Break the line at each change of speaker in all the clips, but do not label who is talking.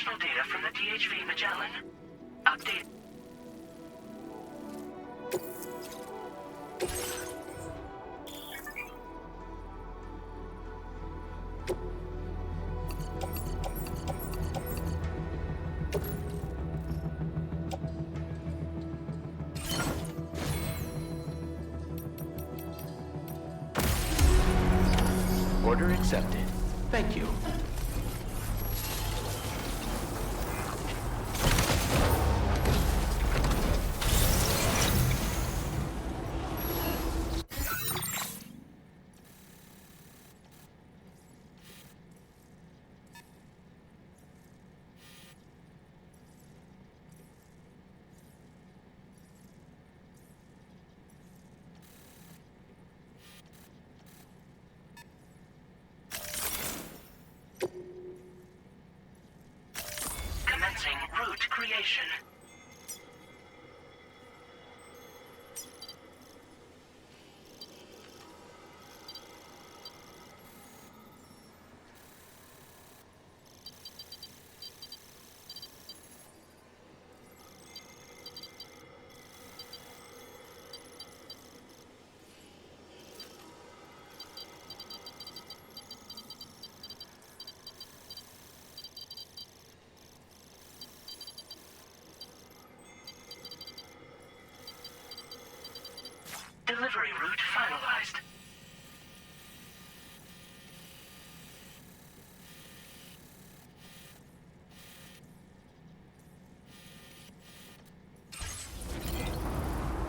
additional data from the DHV Magellan. Update.
Order accepted. Thank you.
Commencing route creation. Delivery route finalized.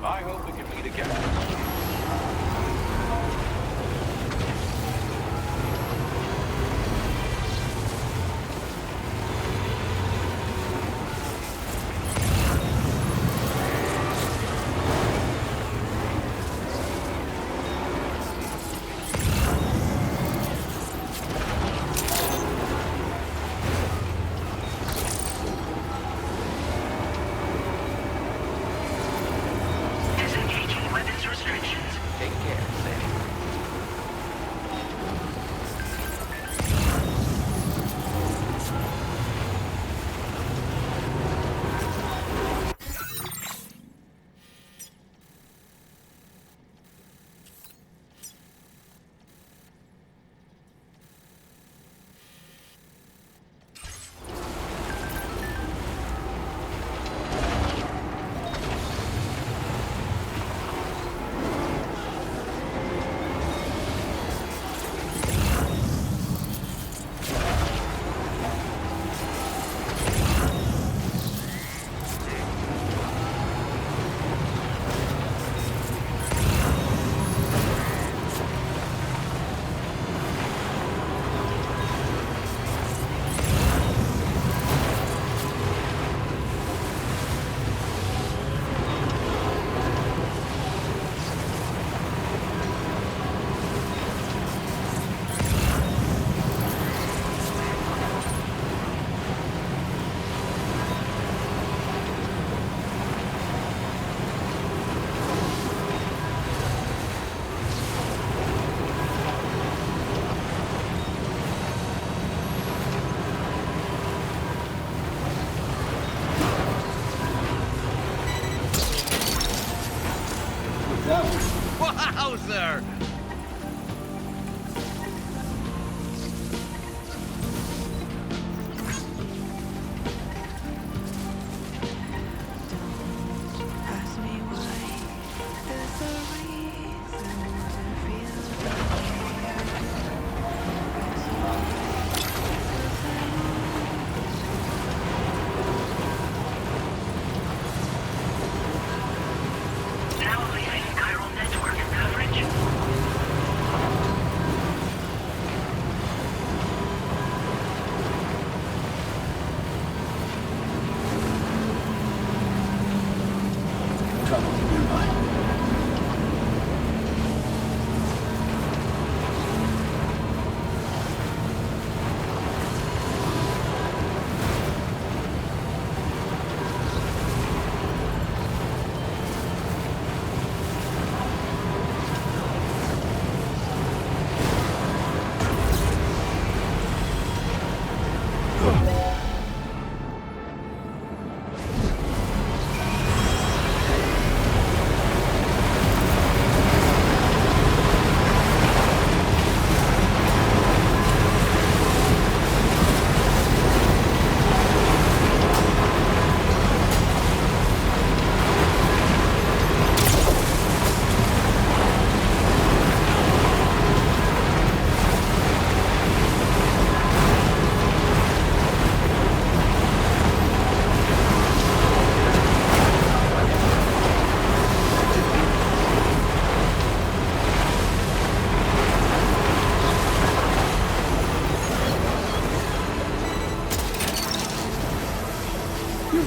I hope we can meet again.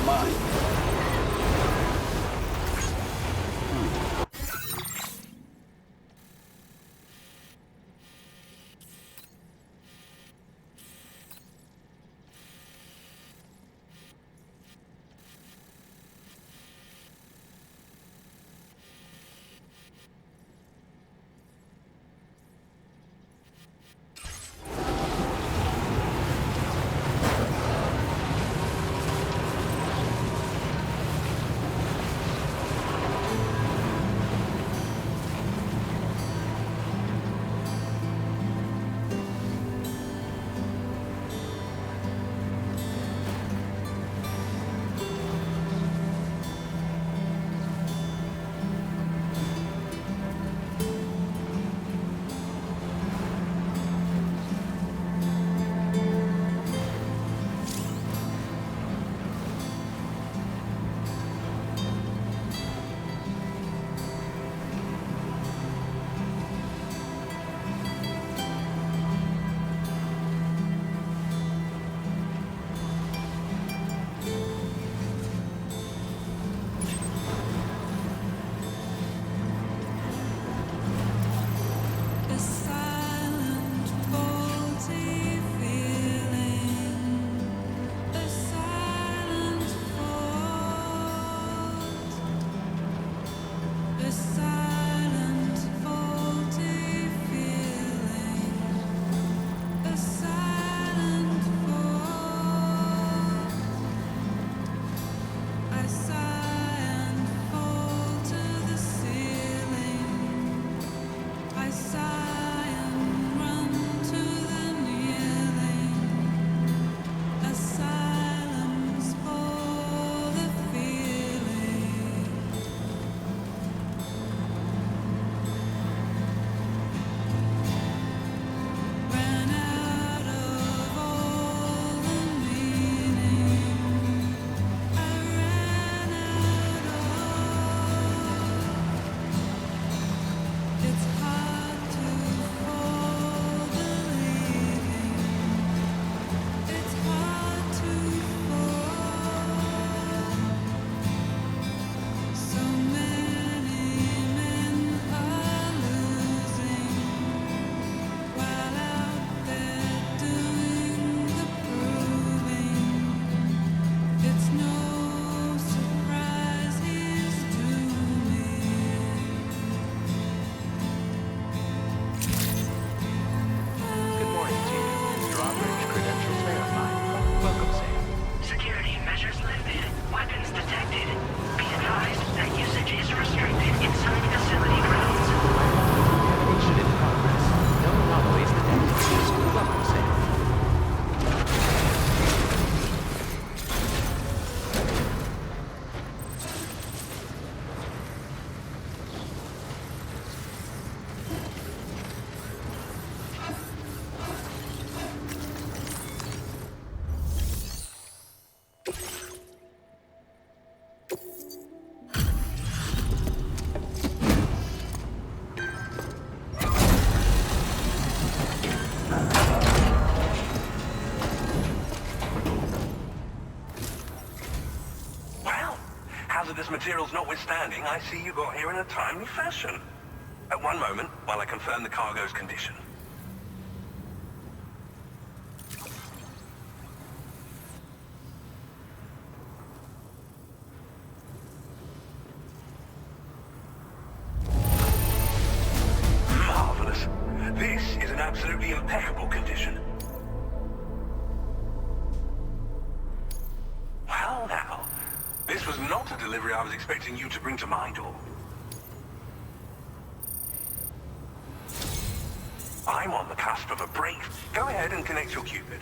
mine.
Hazardous materials notwithstanding, I see you got here in a timely fashion. At one moment, while I confirm the cargo's condition. Marvelous. This is in absolutely impeccable condition. Well now, this was not a delivery I was expecting you to bring to my door. I'm on the cusp of a break. Go ahead and connect your Cupid.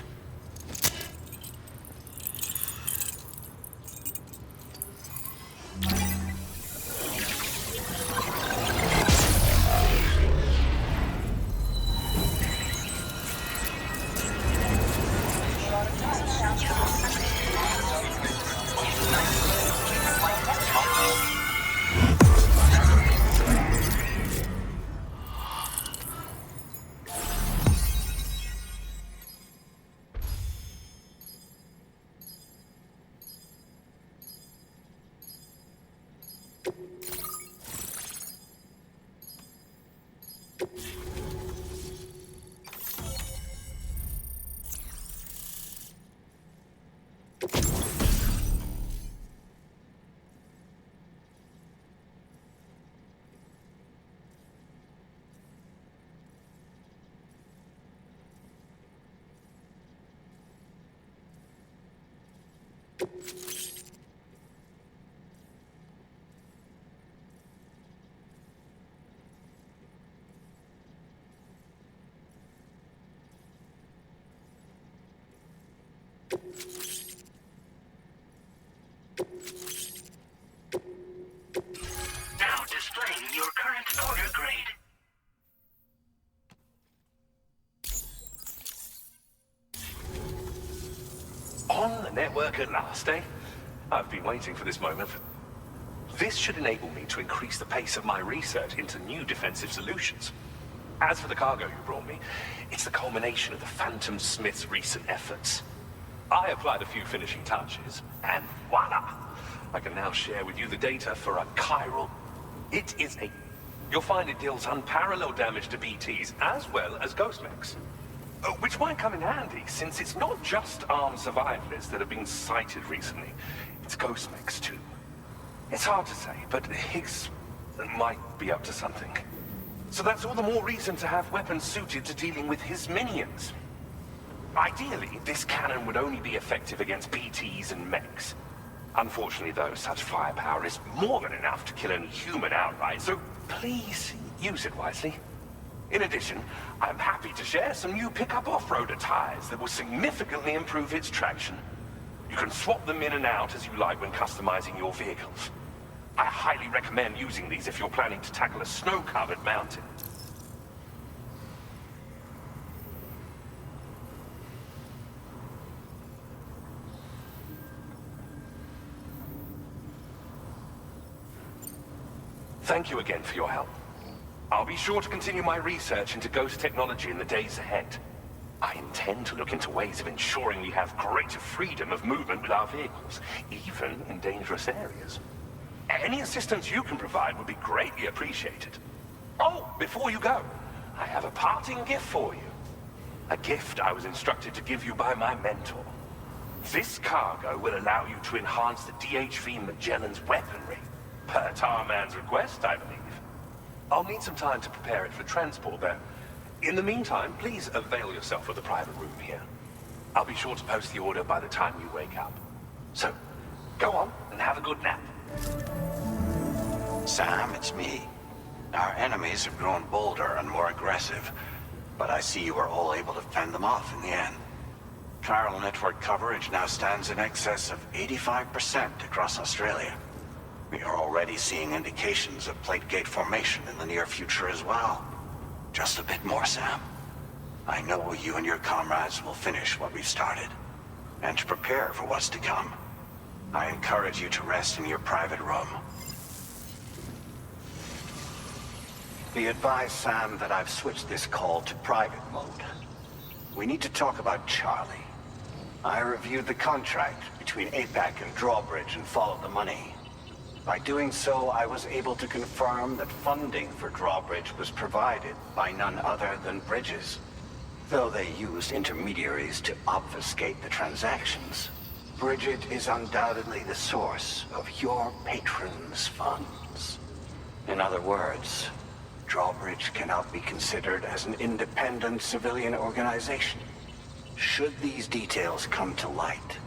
On the network at last, eh? I've been waiting for this moment. This should enable me to increase the pace of my research into new defensive solutions. As for the cargo you brought me, it's the culmination of the Phantom Smith's recent efforts. I applied a few finishing touches, and voila! I can now share with you the data for a chiral. It is a... You'll find it deals unparalleled damage to BTs as well as ghost mechs. Which might come in handy, since it's not just armed survivalists that have been sighted recently. It's ghost mechs too. It's hard to say, but Higgs might be up to something. So that's all the more reason to have weapons suited to dealing with his minions. Ideally, this cannon would only be effective against BTs and mechs. Unfortunately, though, such firepower is more than enough to kill any human outright, so please use it wisely. In addition, I'm happy to share some new pickup off-roader tires that will significantly improve its traction. You can swap them in and out as you like when customizing your vehicles. I highly recommend using these if you're planning to tackle a snow-covered mountain. Thank you again for your help. I'll be sure to continue my research into ghost technology in the days ahead. I intend to look into ways of ensuring we have greater freedom of movement with our vehicles, even in dangerous areas. Any assistance you can provide would be greatly appreciated. Oh, before you go, I have a parting gift for you. A gift I was instructed to give you by my mentor. This cargo will allow you to enhance the DHV Magellan's weaponry. Per Tarman's request, I believe. I'll need some time to prepare it for transport, though. In the meantime, please avail yourself of the private room here. I'll be sure to post the order by the time you wake up. So, go on and have a good nap.
Sam, it's me. Our enemies have grown bolder and more aggressive, but I see you were all able to fend them off in the end. Chiral network coverage now stands in excess of 85% across Australia. We are already seeing indications of plate gate formation in the near future as well. Just a bit more, Sam. I know you and your comrades will finish what we've started, and to prepare for what's to come. I encourage you to rest in your private room. Be advised, Sam, that I've switched this call to private mode. We need to talk about Charlie. I reviewed the contract between APAC and Drawbridge and followed the money. By doing so, I was able to confirm that funding for Drawbridge was provided by none other than Bridges. Though they used intermediaries to obfuscate the transactions, Bridget is undoubtedly the source of your patrons' funds. In other words, Drawbridge cannot be considered as an independent civilian organization. Should these details come to light,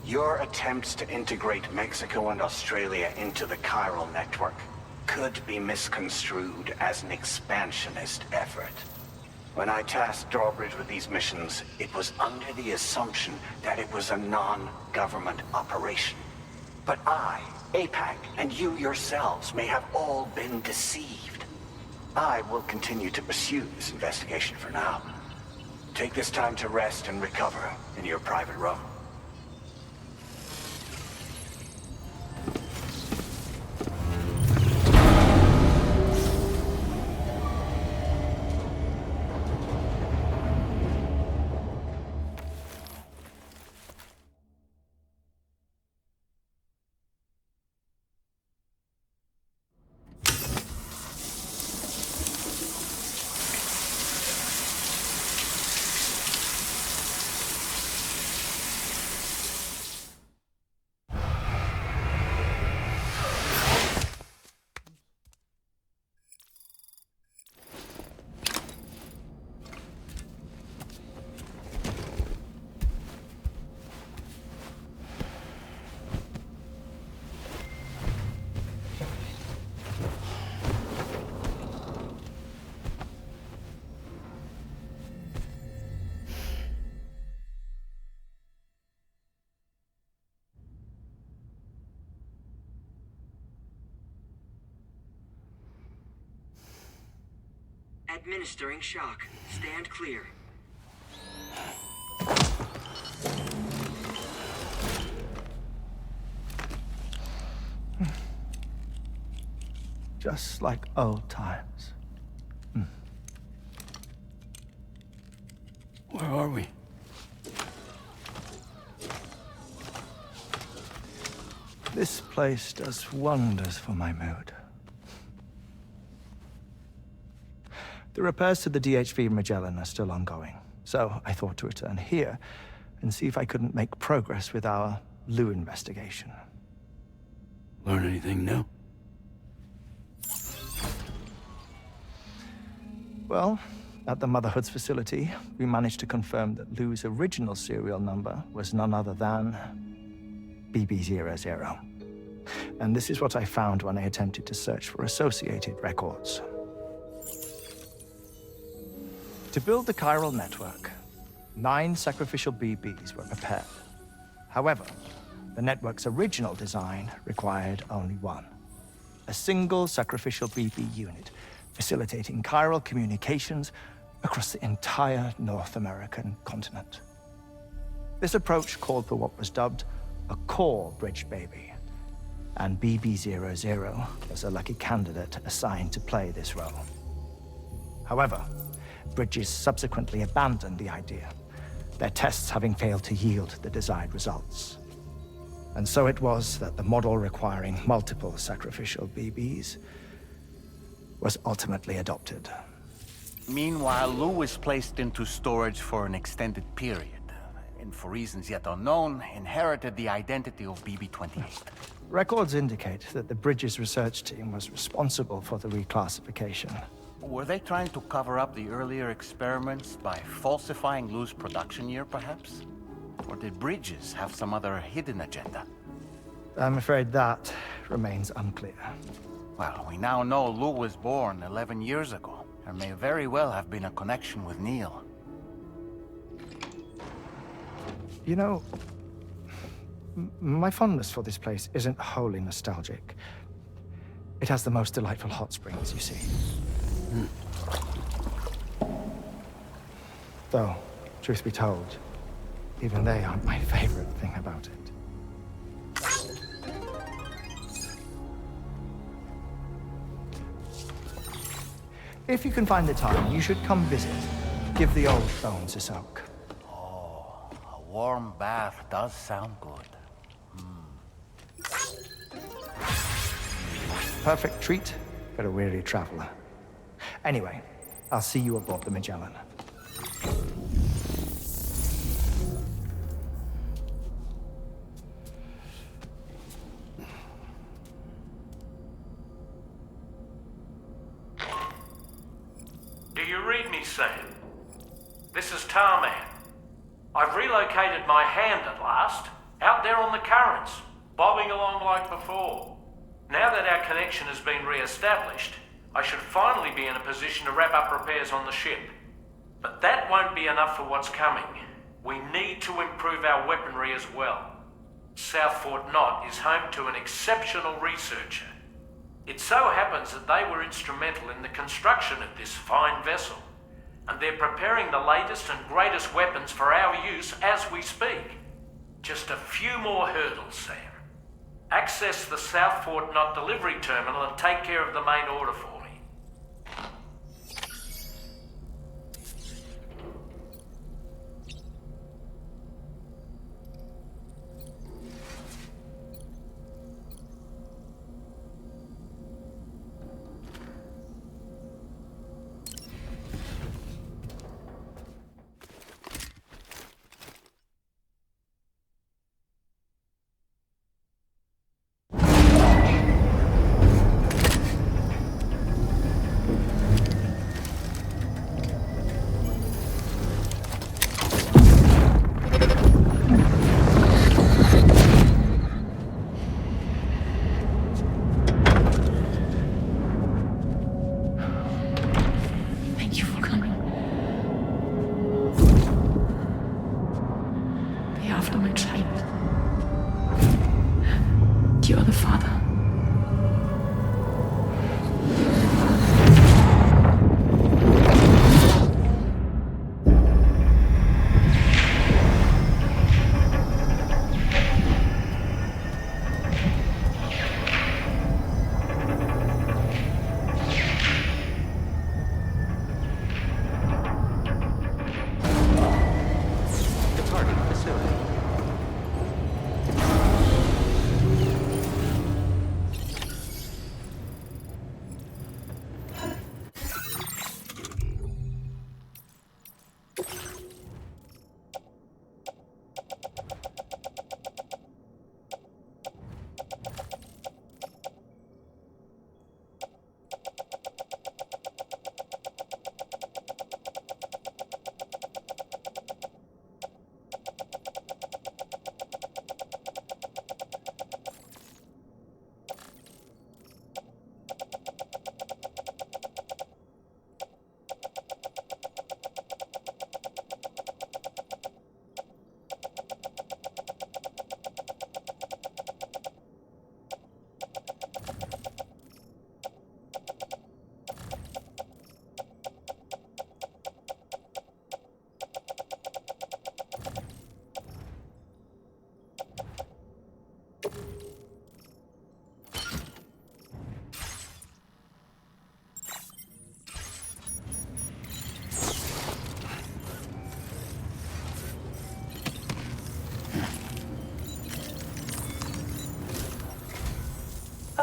your attempts to integrate Mexico and Australia into the Chiral network could be misconstrued as an expansionist effort. When I tasked Drawbridge with these missions, it was under the assumption that it was a non-government operation. But I, APAC, and you yourselves may have all been deceived. I will continue to pursue this investigation for now. Take this time to rest and recover in your private room.
Administering shock. Stand clear.
just like old times.
Where are we?
This place does wonders for my mood. The repairs to the DHV Magellan are still ongoing, so I thought to return here and see if I couldn't make progress with our Lu investigation.
Learn anything new?
Well, at the Motherhood's facility, we managed to confirm that Lu's original serial number was none other than BB00. And this is what I found when I attempted to search for associated records. To build the chiral network, 9 sacrificial BBs were prepared. However, the network's original design required only 1. A single sacrificial BB unit, facilitating chiral communications across the entire North American continent. This approach called for what was dubbed a core bridge baby, and BB00 was a lucky candidate assigned to play this role. However, Bridges subsequently abandoned the idea, their tests having failed to yield the desired results. And so it was that the model requiring multiple sacrificial BBs was ultimately adopted.
Meanwhile, Lu was placed into storage for an extended period, and for reasons yet unknown, inherited the identity of BB-28.
Records indicate that the Bridges research team was responsible for the reclassification.
Were they trying to cover up the earlier experiments by falsifying Lu's production year, perhaps? Or did Bridges have some other hidden agenda?
I'm afraid that remains unclear.
Well, we now know Lu was born 11 years ago. There may very well have been a connection with Neil.
You know, my fondness for this place isn't wholly nostalgic. It has the most delightful hot springs, you see. Though, truth be told, even they aren't my favorite thing about it. If you can find the time, you should come visit. Give the old bones a soak.
Oh, a warm bath does sound good.
Perfect treat for a weary traveler. Anyway, I'll see you aboard the Magellan.
Do you read me, Sam? This is Tommie. I've relocated my hand at last, out there on the currents, bobbing along like before. Now that our connection has been re-established, I should finally be in a position to wrap up repairs on the ship. But that won't be enough for what's coming. We need to improve our weaponry as well. South Fort Knot is home to an exceptional researcher. It so happens that they were instrumental in the construction of this fine vessel, and they're preparing the latest and greatest weapons for our use as we speak. Just a few more hurdles, Sam. Access the South Fort Knot delivery terminal and take care of the main order for me.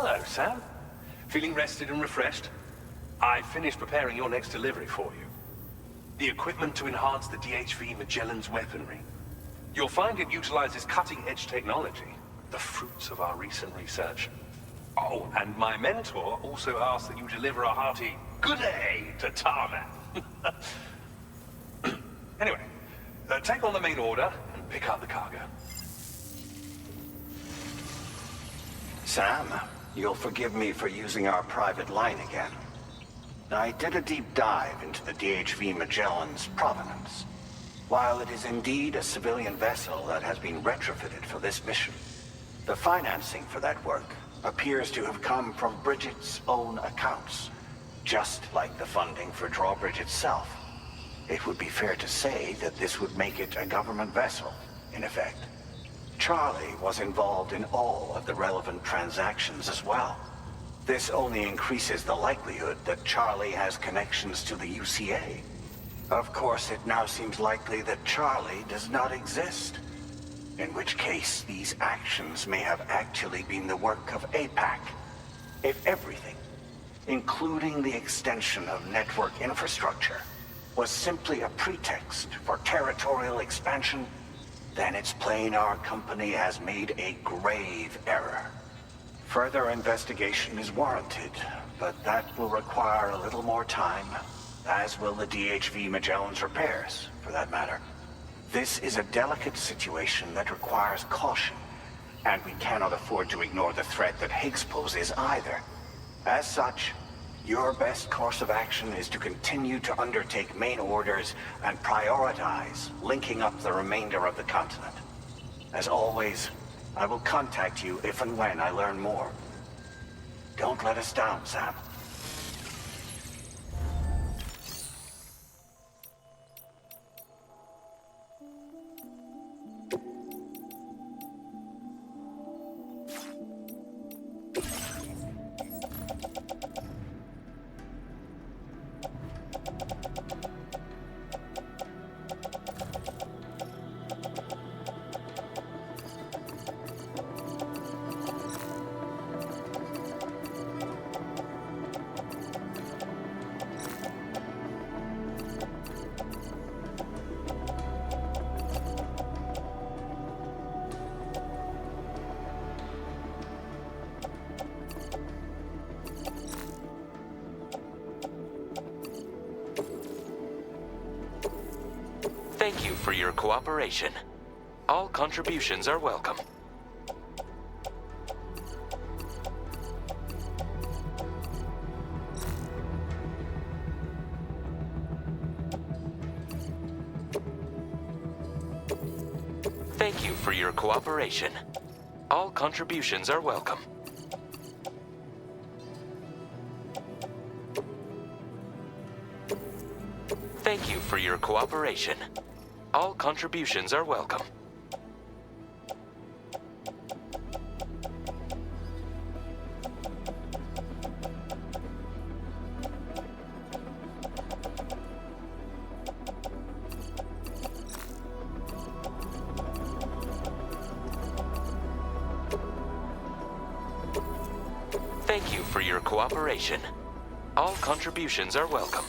Hello, Sam. Feeling rested and refreshed? I finished preparing your next delivery for you. The equipment to enhance the DHV Magellan's weaponry. You'll find it utilizes cutting-edge technology, the fruits of our recent research. Oh, and my mentor also asked that you deliver a hearty good day to Tarman. Anyway, take on the main order and pick up the cargo.
Sam, you'll forgive me for using our private line again. I did a deep dive into the DHV Magellan's provenance. While it is indeed a civilian vessel that has been retrofitted for this mission, the financing for that work appears to have come from Bridget's own accounts, just like the funding for Drawbridge itself. It would be fair to say that this would make it a government vessel, in effect. Charlie was involved in all of the relevant transactions as well. This only increases the likelihood that Charlie has connections to the UCA. Of course, it now seems likely that Charlie does not exist. In which case, these actions may have actually been the work of APAC. If everything, including the extension of network infrastructure, was simply a pretext for territorial expansion, then it's plain our company has made a grave error. Further investigation is warranted, but that will require a little more time, as will the DHV Magellan's repairs, for that matter. This is a delicate situation that requires caution, and we cannot afford to ignore the threat that Higgs poses either. As such, your best course of action is to continue to undertake main orders and prioritize linking up the remainder of the continent. As always, I will contact you if and when I learn more. Don't let us down, Sam.
Thank you for your cooperation. All contributions are welcome. Thank you for your cooperation. All contributions are welcome. Thank you for your cooperation. All contributions are welcome. Thank you for your cooperation. All contributions are welcome.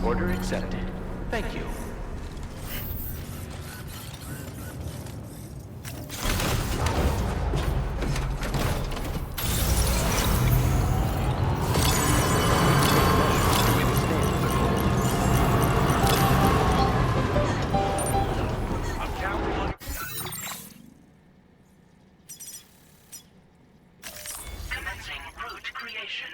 Order accepted. Thank you.
Commencing route creation.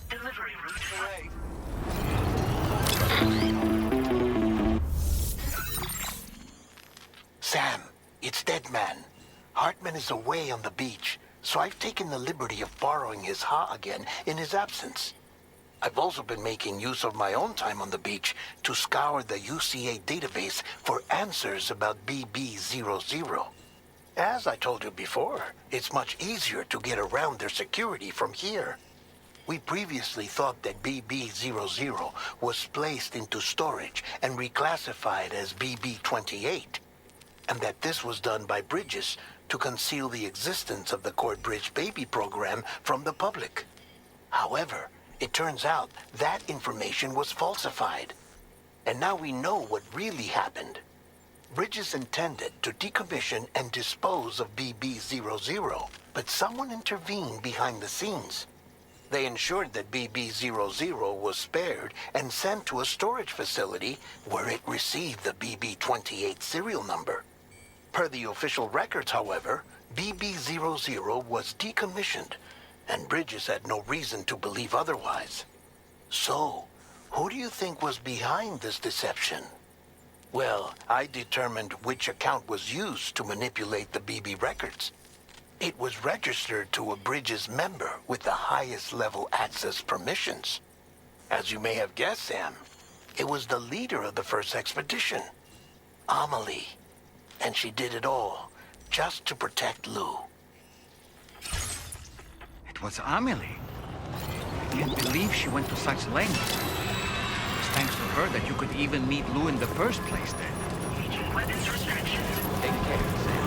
Delivery route.
Sam, it's Deadman. Hartman is away on the beach, so I've taken the liberty of borrowing his Ha again in his absence. I've also been making use of my own time on the beach to scour the UCA database for answers about BB00. As I told you before, it's much easier to get around their security from here. We previously thought that BB00 was placed into storage and reclassified as BB28, and that this was done by Bridges to conceal the existence of the Cord Bridge Baby program from the public. However, it turns out that information was falsified, and now we know what really happened. Bridges intended to decommission and dispose of BB00, but someone intervened behind the scenes. They ensured that BB00 was spared and sent to a storage facility where it received the BB28 serial number. Per the official records, however, BB00 was decommissioned, and Bridges had no reason to believe otherwise. So, who do you think was behind this deception? Well, I determined which account was used to manipulate the BB records. It was registered to a Bridges member with the highest level access permissions. As you may have guessed, Sam, it was the leader of the first expedition, Amelie. And she did it all just to protect Lou.
It was Amelie. I can't believe she went to such lengths. It was thanks to her that you could even meet Lou in the first place then.
Agent weapons restrictions.
Take care, Sam.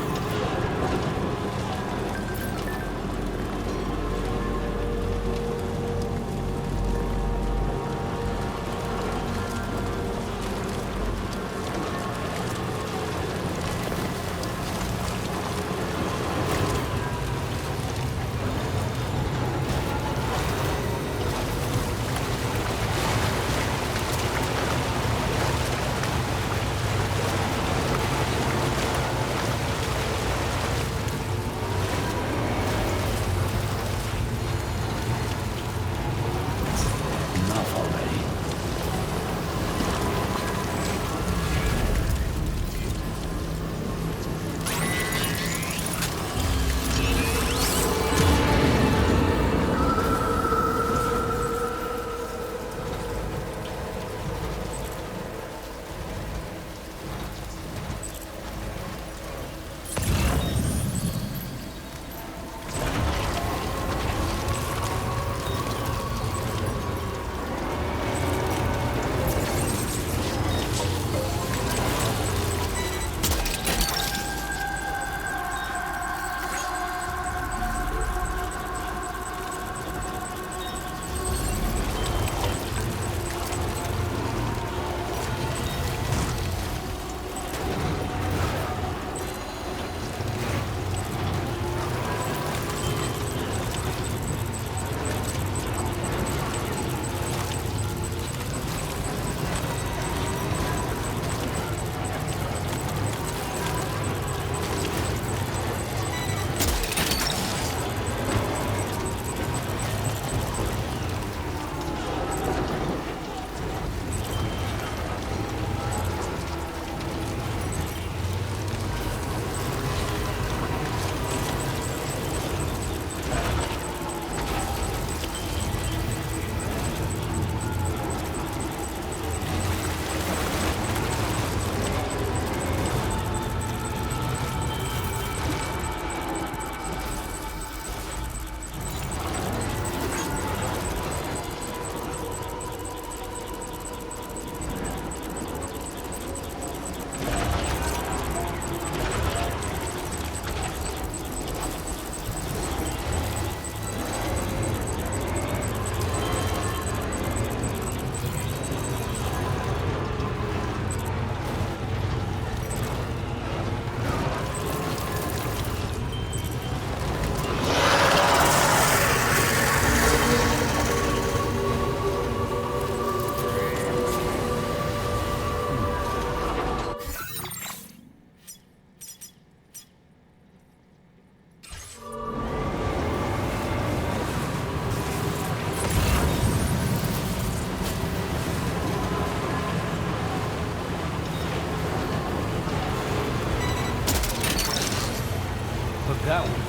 Fuck that one.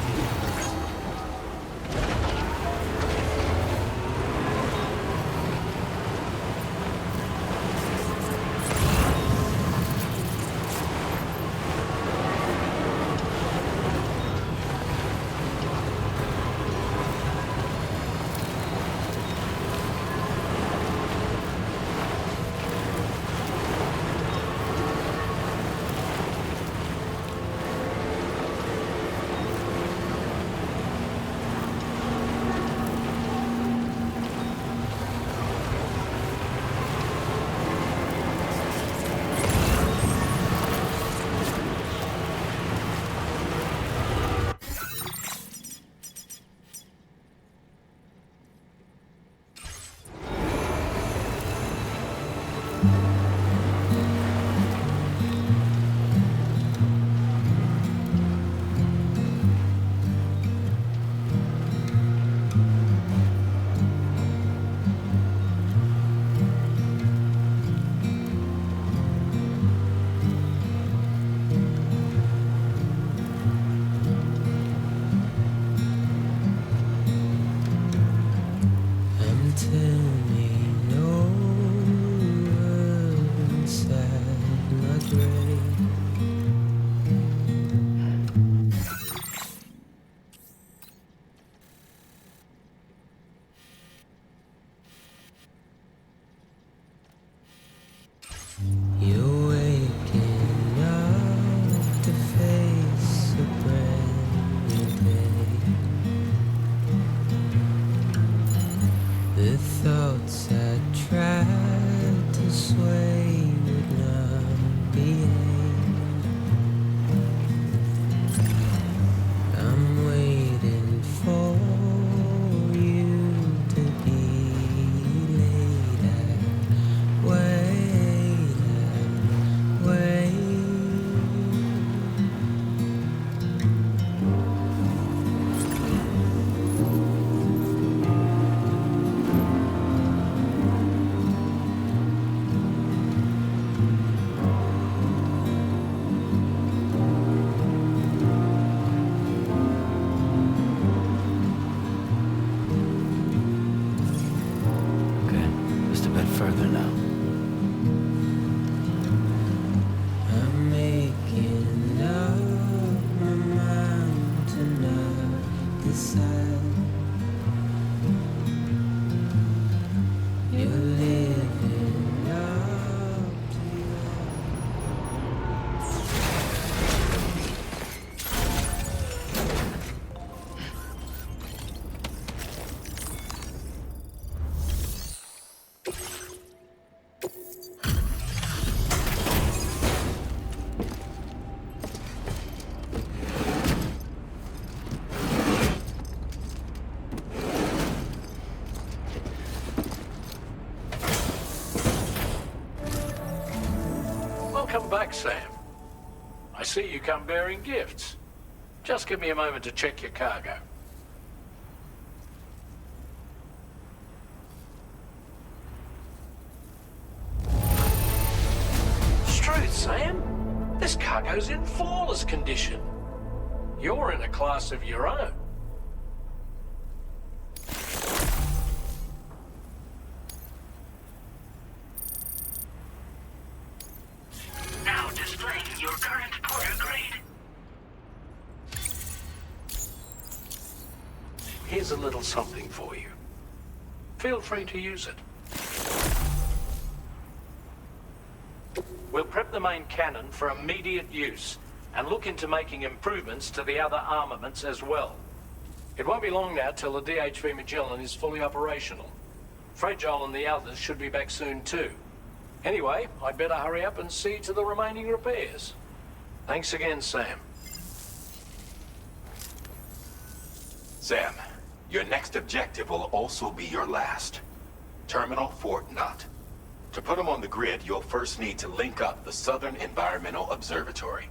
Welcome back, Sam. I see you come bearing gifts. Just give me a moment to check your cargo. Struth, Sam. This cargo's in flawless condition. You're in a class of your own.
Now displaying your current porter grade.
Here's a little something for you. Feel free to use it. We'll prep the main cannon for immediate use and look into making improvements to the other armaments as well. It won't be long now till the DHV Magellan is fully operational. Fragile and the others should be back soon too. Anyway, I'd better hurry up and see to the remaining repairs. Thanks again, Sam.
Sam, your next objective will also be your last. Terminal Fort Knott. To put them on the grid, you'll first need to link up the Southern Environmental Observatory.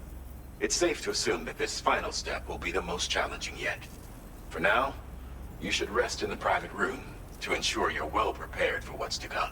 It's safe to assume that this final step will be the most challenging yet. For now, you should rest in the private room to ensure you're well prepared for what's to come.